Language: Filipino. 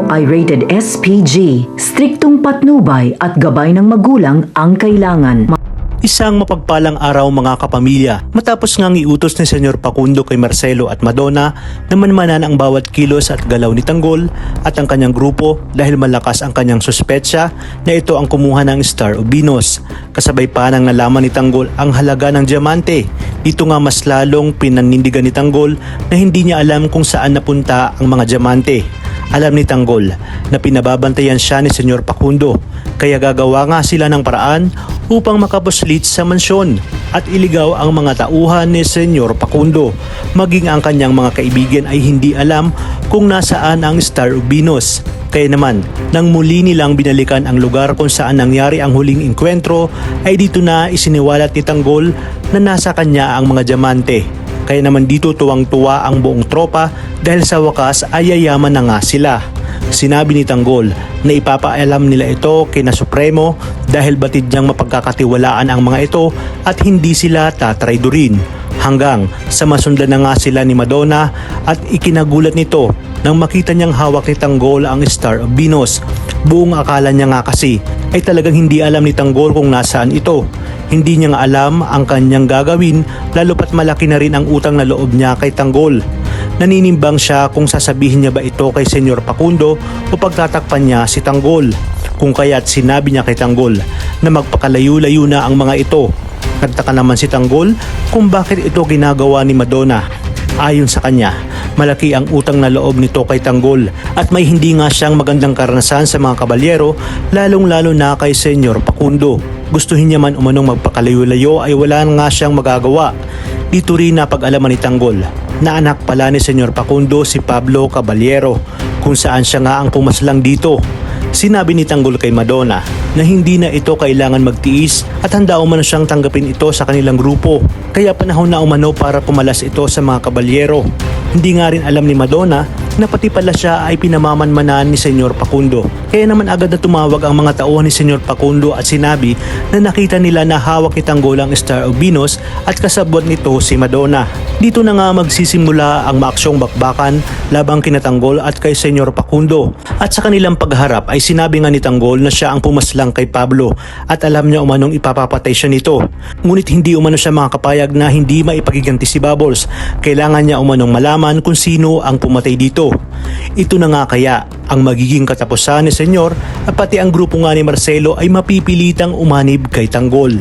ito ay rated SPG. Striktong patnubay at gabay ng magulang ang kailangan. Isang mapagpalang araw mga kapamilya, matapos ngang iutos ni Senyor Facundo kay Marcelo at Madonna na manmanan ang bawat kilos at galaw ni Tanggol at ang kanyang grupo dahil malakas ang kanyang suspetsya na ito ang kumuha ng Star of Venus. Kasabay pa nang nalaman ni Tanggol ang halaga ng diamante. Dito nga mas lalong pinanindigan ni Tanggol na hindi niya alam kung saan napunta ang mga diamante. Alam ni Tanggol na pinababantayan siya ni Senyor Facundo, kaya gagawa nga sila ng paraan upang makapuslit sa mansyon at iligaw ang mga tauhan ni Senyor Facundo. Maging ang kanyang mga kaibigan ay hindi alam kung nasaan ang Star of Venus. Kaya naman, nang muli nilang binalikan ang lugar kung saan nangyari ang huling enkwentro, ay dito na isiniwalat ni Tanggol na nasa kanya ang mga diamante. Kaya naman dito tuwang-tuwa ang buong tropa dahil sa wakas ay yayaman na nga sila. Sinabi ni Tanggol na ipapaalam nila ito kina Supremo dahil batid niyang mapagkakatiwalaan ang mga ito at hindi sila tatraydurin. Hanggang sa masundan na nga sila ni Madonna at ikinagulat nito nang makita niyang hawak ni Tanggol ang Star of Venus. Buong akala niya nga kasi ay talagang hindi alam ni Tanggol kung nasaan ito. Hindi niya nga alam ang kanyang gagawin lalo pat malaki na rin ang utang na loob niya kay Tanggol. Naninimbang siya kung sasabihin niya ba ito kay Senyor Facundo o pagtatakpan niya si Tanggol. Kung kaya't sinabi niya kay Tanggol na magpakalayo-layo na ang mga ito. Nagtaka naman si Tanggol kung bakit ito ginagawa ni Madonna. Ayon sa kanya, malaki ang utang na loob nito kay Tanggol at may hindi nga siyang magandang karanasan sa mga kabalyero lalong-lalo na kay Senyor Facundo. Gustuhin niya man umanong magpakalayo-layo ay wala nga siyang magagawa. Dito rin napag-alaman ni Tanggol na anak pala ni Senyor Facundo si Pablo Caballero kung saan siya nga ang pumaslang dito. Sinabi ni Tanggol kay Madonna na hindi na ito kailangan magtiis at handa umano siyang tanggapin ito sa kanilang grupo. Kaya panahon na umano para pumalas ito sa mga kabalyero. Hindi nga rin alam ni Madonna na pati pala siya ay pinamamanmanan ni Senyor Facundo. Kaya naman agad na tumawag ang mga tauhan ni Senyor Facundo at sinabi na nakita nila na hawak ni Tanggol ang Star of Venus at kasabot nito si Madonna. Dito na nga magsisimula ang maaksyong bakbakan labang kina Tanggol at kay Senyor Facundo. At sa kanilang pagharap ay sinabi nga ni Tanggol na siya ang pumaslang kay Pablo at alam niya umanong ipapapatay siya nito. Ngunit hindi umano siya makakapayag na hindi maipagiganti si Bubbles. Kailangan niya umanong malaman kung sino ang pumatay dito. Ito na nga kaya ang magiging katapusan ni Senyor at pati ang grupo nga ni Marcelo ay mapipilitang umanib kay Tanggol.